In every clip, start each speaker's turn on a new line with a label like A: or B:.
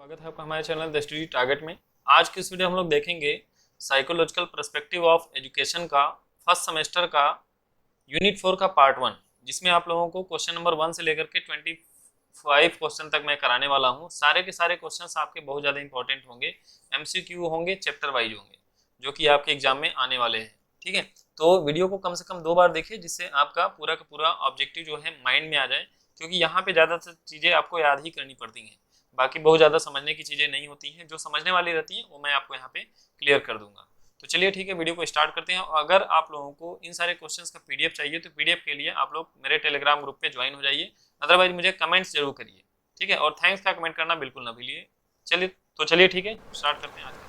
A: स्वागत है आपका हमारे चैनल द स्टडी टारगेट में। आज की इस वीडियो हम लोग देखेंगे साइकोलॉजिकल पर्सपेक्टिव ऑफ एजुकेशन का फर्स्ट सेमेस्टर का यूनिट 4 का पार्ट 1, जिसमें आप लोगों को क्वेश्चन नंबर 1 से लेकर के 25 क्वेश्चन तक मैं कराने वाला हूं। सारे के सारे क्वेश्चंस आपके बहुत ज़्यादा इंपॉर्टेंट होंगे, एमसीक्यू होंगे, चैप्टर वाइज होंगे, जो कि आपके एग्जाम में आने वाले हैं। ठीक है, तो वीडियो को कम से कम 2 बार देखिए, जिससे आपका पूरा का पूरा ऑब्जेक्टिव जो है माइंड में आ जाए, क्योंकि यहाँ पे ज़्यादातर चीज़ें आपको याद ही करनी पड़ती हैं। बाकी बहुत ज़्यादा समझने की चीज़ें नहीं होती हैं, जो समझने वाली रहती हैं वो मैं आपको यहाँ पे क्लियर कर दूंगा। तो चलिए ठीक है, वीडियो को स्टार्ट करते हैं। अगर आप लोगों को इन सारे क्वेश्चंस का पीडीएफ चाहिए तो पीडीएफ के लिए आप लोग मेरे टेलीग्राम ग्रुप पे ज्वाइन हो जाइए, अदरवाइज मुझे कमेंट्स जरूर करिए। ठीक है, और थैंक्स का कमेंट करना बिल्कुल ना भूलिए। चलिए ठीक है, स्टार्ट करते हैं आज का।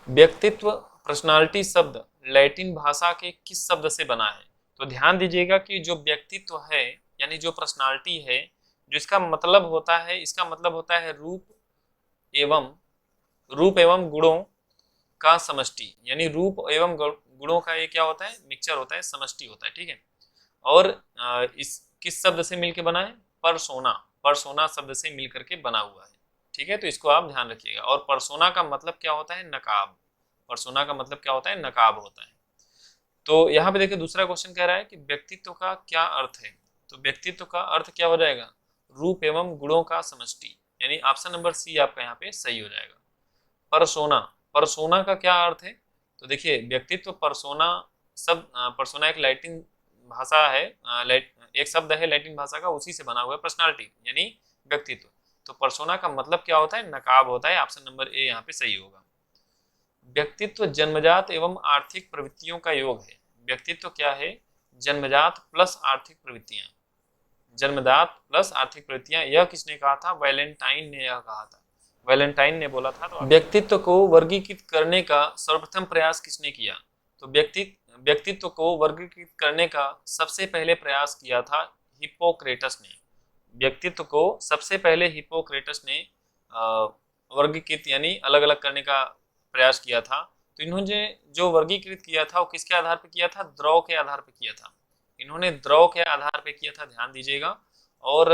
A: व्यक्तित्व, पर्सनालिटी शब्द लैटिन भाषा के किस शब्द से बना है? तो ध्यान दीजिएगा कि जो व्यक्तित्व है यानी जो पर्सनालिटी है, जो इसका मतलब होता है, इसका मतलब होता है रूप एवं गुणों का समष्टि, यानी रूप एवं गुणों का ये क्या होता है? मिक्सचर होता है, समष्टि होता है। ठीक है, और इस किस शब्द से मिलकर बना है? परसोना, परसोना शब्द से मिलकर के बना हुआ है। ठीक है, तो इसको आप ध्यान रखिएगा। और परसोना का मतलब क्या होता है? नकाब। परसोना का मतलब क्या होता है? नकाब होता है। तो यहाँ पे देखिए, दूसरा क्वेश्चन कह रहा है कि व्यक्तित्व का क्या अर्थ है? तो व्यक्तित्व का अर्थ क्या हो जाएगा? रूप एवं गुणों का समष्टि, यानी ऑप्शन नंबर सी आपका यहाँ पे सही हो जाएगा। परसोना, परसोना का क्या अर्थ है? तो देखिए, व्यक्तित्व परसोना सब परसोना एक लैटिन भाषा है, एक शब्द है लैटिन भाषा का, उसी से बना हुआ है पर्सनालिटी यानी व्यक्तित्व। तो परसोना का मतलब क्या होता है? नकाब होता है। ऑप्शन नंबर ए यहाँ पे सही होगा। व्यक्तित्व जन्मजात एवं आर्थिक प्रवृत्तियों का योग है। व्यक्तित्व क्या है? जन्मजात प्लस आर्थिक प्रवृत्तियां। जन्मजात प्लस आर्थिक प्रवृत्तियां, यह किसने कहा था? वैलेंटाइन ने यह कहा था, वैलेंटाइन ने बोला था। तो व्यक्तित्व को वर्गीकृत करने का सर्वप्रथम प्रयास किसने किया? तो व्यक्तित्व को वर्गीकृत करने का सबसे पहले प्रयास किया था हिप्पोक्रेटस ने। व्यक्तित्व को सबसे पहले हिप्पोक्रेटस ने वर्गीकृत यानी अलग अलग करने का प्रयास किया था। तो इन्होंने जो वर्गीकृत किया था वो किसके आधार पर किया था? द्रव के आधार पर किया था। इन्होंने द्रव के आधार पर किया था, ध्यान दीजिएगा। और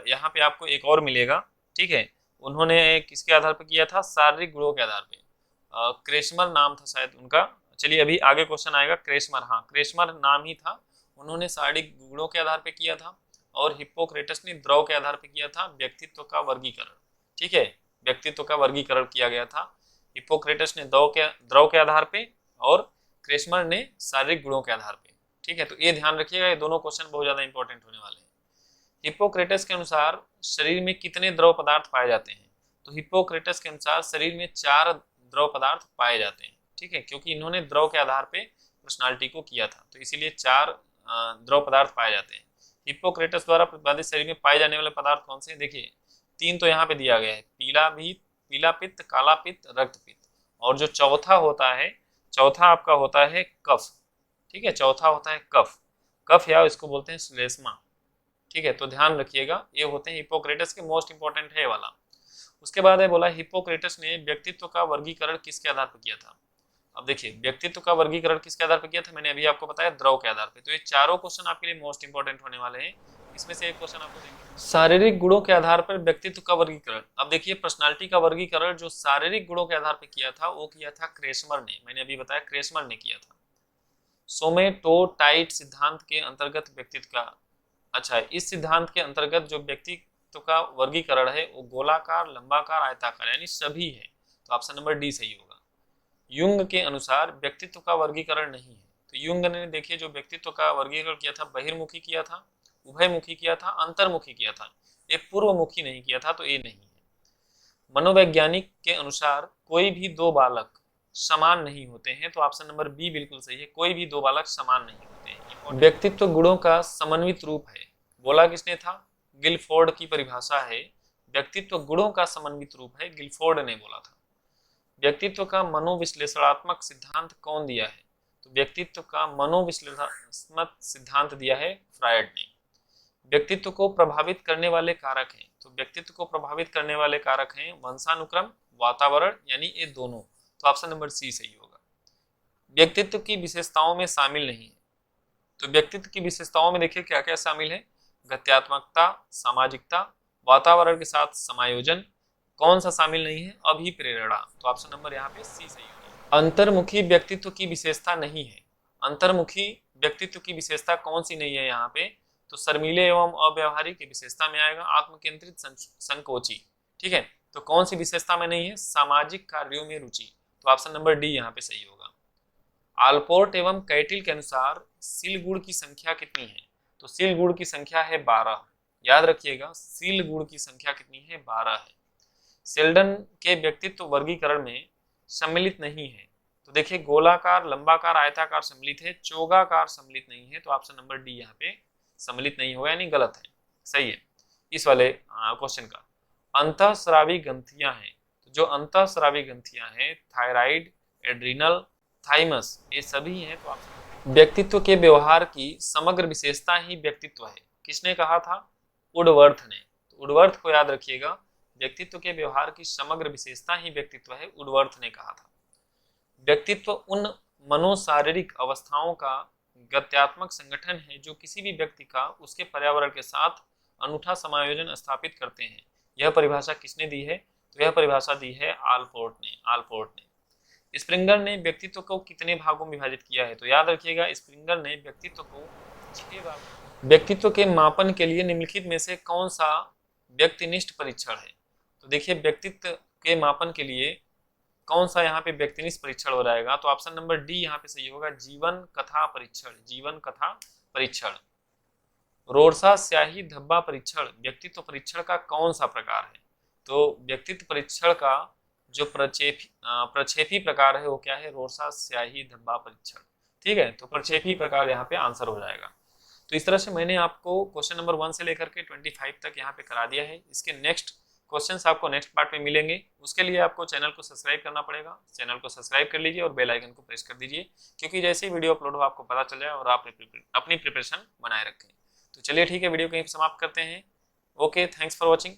A: यहाँ पे आपको एक और मिलेगा। ठीक है, उन्होंने किसके आधार पर किया था? शारीरिक गुणों के आधार पर। क्रेस्मर नाम था शायद उनका। चलिए, अभी आगे क्वेश्चन आएगा। क्रेस्मर, हाँ क्रेस्मर नाम ही था। उन्होंने शारीरिक गुणों के आधार पर किया था, और हिप्पोक्रेटस ने द्रव के आधार पर किया था व्यक्तित्व का वर्गीकरण। ठीक है, व्यक्तित्व का वर्गीकरण किया गया था। हिप्पोक्रेटस ने द्रव के आधार पे, और क्रेस्मर ने शारीरिक गुणों के आधार पे। ठीक है, तो ये ध्यान रखिएगा, ये दोनों क्वेश्चन बहुत ज्यादा इंपॉर्टेंट होने वाले हैं। हिप्पोक्रेटस के अनुसार शरीर में कितने द्रव पदार्थ पाए जाते हैं? तो हिप्पोक्रेटस के अनुसार शरीर में 4 द्रव पदार्थ पाए जाते हैं। ठीक है, क्योंकि इन्होंने द्रव के आधार पे पर्सनालिटी को किया था, तो इसीलिए 4 द्रव पदार्थ पाए जाते हैं। हिप्पोक्रेटस द्वारा प्रतिपादित शरीर में पाए जाने वाले पदार्थ कौन से? देखिए, 3 तो यहाँ पे दिया गया है, पीला पित्त, काला पित्त, रक्त पित्त। और जो चौथा होता है, चौथा आपका होता है कफ। ठीक है, चौथा होता है कफ। कफ या इसको बोलते हैं श्लेष्मा। ठीक है, तो ध्यान रखिएगा, ये होते हैं हिप्पोक्रेटस के, मोस्ट इंपॉर्टेंट है वाला। उसके बाद है बोला, हिप्पोक्रेटस ने व्यक्तित्व का वर्गीकरण किसके आधार पर किया था? अब देखिए, व्यक्तित्व का वर्गीकरण किसके आधार पर किया था? मैंने अभी आपको बताया, द्रव के आधार पर। तो ये चारों क्वेश्चन आपके लिए मोस्ट इंपॉर्टेंट होने वाले हैं। इसमें से एक क्वेश्चन आपको देंगे, शारीरिक गुणों के आधार पर व्यक्तित्व का वर्गीकरण। अब देखिए, पर्सनालिटी का वर्गीकरण जो शारीरिक गुणों के आधार पर किया था वो किया था क्रेस्मर ने। मैंने अभी बताया क्रेस्मर ने किया था। सोमेटोटाइट सिद्धांत के अंतर्गत व्यक्तित्व का, अच्छा, इस सिद्धांत के अंतर्गत जो व्यक्तित्व का वर्गीकरण है वो गोलाकार, लंबाकार, आयताकार यानी सभी है। तो ऑप्शन नंबर डी सही होगा। युंग के अनुसार व्यक्तित्व का वर्गीकरण नहीं है। तो युंग ने देखिए जो व्यक्तित्व का वर्गीकरण किया था, बहिर्मुखी किया था, उभयमुखी किया था, अंतर्मुखी किया था, ये पूर्वमुखी नहीं किया था, तो ये नहीं है। मनोवैज्ञानिक के अनुसार कोई भी 2 बालक समान नहीं होते हैं। तो ऑप्शन नंबर बी बिल्कुल सही है, कोई भी 2 बालक समान नहीं होते हैं। व्यक्तित्व गुणों का समन्वित रूप है, बोला किसने था? गिलफोर्ड की परिभाषा है, व्यक्तित्व गुणों का समन्वित रूप है, गिलफोर्ड ने बोला था। व्यक्तित्व का मनोविश्लेषणात्मक सिद्धांत कौन दिया है? तो व्यक्तित्व का मनोविश्लेषणात्मक सिद्धांत दिया है फ्रायड ने। व्यक्तित्व को प्रभावित करने वाले कारक हैं। तो व्यक्तित्व को प्रभावित करने वाले कारक हैं वंशानुक्रम, वातावरण, यानी ये दोनों। तो ऑप्शन नंबर सी सही होगा। व्यक्तित्व की विशेषताओं में शामिल नहीं है। तो व्यक्तित्व की विशेषताओं में देखिए क्या क्या शामिल है? गत्यात्मकता, सामाजिकता, वातावरण के साथ समायोजन, कौन सा शामिल नहीं है? अभिप्रेरणा। तो ऑप्शन नंबर यहाँ पे सी सही होगा। अंतर्मुखी व्यक्तित्व की विशेषता नहीं है। अंतर्मुखी व्यक्तित्व की विशेषता कौन सी नहीं है यहाँ पे? तो शर्मीले एवं अव्यवहारिक की विशेषता में आएगा। आत्मकेंद्रित संकोची, ठीक है। तो कौन सी विशेषता में नहीं है? सामाजिक कार्यों में रुचि। तो ऑप्शन नंबर डी यहाँ पे सही होगा। आलपोर्ट एवं कैटिल के अनुसार सील गुण की संख्या कितनी है? तो सील गुण की संख्या है 12। याद रखिएगा, सील गुण की संख्या कितनी है? 12 है। शेल्डन के व्यक्तित्व वर्गीकरण में सम्मिलित नहीं है। तो देखिए, गोलाकार, लंबाकार, आयताकार सम्मिलित है, चौगाकार सम्मिलित नहीं है। तो ऑप्शन नंबर डी यहाँ पे सम्मिलित नहीं होगा, यानी गलत है। सही है इस वाले क्वेश्चन का। अंतःस्रावी ग्रंथियां हैं। तो जो अंतःस्रावी ग्रंथियां हैं, थायराइड, एड्रिनल, थाइमस, ये सभी हैं। तो ऑप्शन व्यक्तित्व के व्यवहार की समग्र विशेषता ही व्यक्तित्व है। किसने कहा था? वुडवर्थ ने। तो वुडवर्थ को याद रखिएगा, व्यक्तित्व के व्यवहार की समग्र विशेषता ही व्यक्तित्व है, वुडवर्थ ने कहा था। व्यक्तित्व उन मनोशारीरिक अवस्थाओं का गत्यात्मक संगठन है जो किसी भी व्यक्ति का उसके पर्यावरण के साथ अनूठा समायोजन स्थापित करते हैं। यह परिभाषा किसने दी है? तो यह परिभाषा दी है आलपोर्ट ने। स्प्रिंगर ने व्यक्तित्व को कितने भागों में विभाजित किया है? तो याद रखिएगा, स्प्रिंगर ने व्यक्तित्व को 6 भागों। व्यक्तित्व के मापन के लिए निम्नलिखित में से कौन सा व्यक्तिनिष्ठ परीक्षण है? तो देखिए, व्यक्तित्व के मापन के लिए कौन सा यहाँ पे व्यक्तिनिष्ठ परीक्षण हो जाएगा? तो ऑप्शन नंबर डी यहाँ पे सही होगा, जीवन कथा परीक्षण। रोरसा स्याही धब्बा परीक्षण व्यक्तित्व परीक्षण का कौन सा प्रकार है? तो व्यक्तित्व परीक्षण का जो प्रक्षेपी प्रकार है वो क्या है? रोरसा स्याही धब्बा परीक्षण, ठीक है। तो प्रक्षेपी प्रकार यहाँ पे आंसर हो जाएगा। तो इस तरह से मैंने आपको क्वेश्चन नंबर 1 से लेकर के 25 तक यहाँ पे करा दिया है। इसके नेक्स्ट क्वेश्चंस आपको नेक्स्ट पार्ट में मिलेंगे। उसके लिए आपको चैनल को सब्सक्राइब करना पड़ेगा। चैनल को सब्सक्राइब कर लीजिए और बेल आइकन को प्रेस कर दीजिए, क्योंकि जैसे ही वीडियो अपलोड हो आपको पता चल जाए और आप अपनी प्रिपरेशन बनाए रखें। तो चलिए ठीक है, वीडियो को यहीं समाप्त करते हैं। Okay, thanks for watching.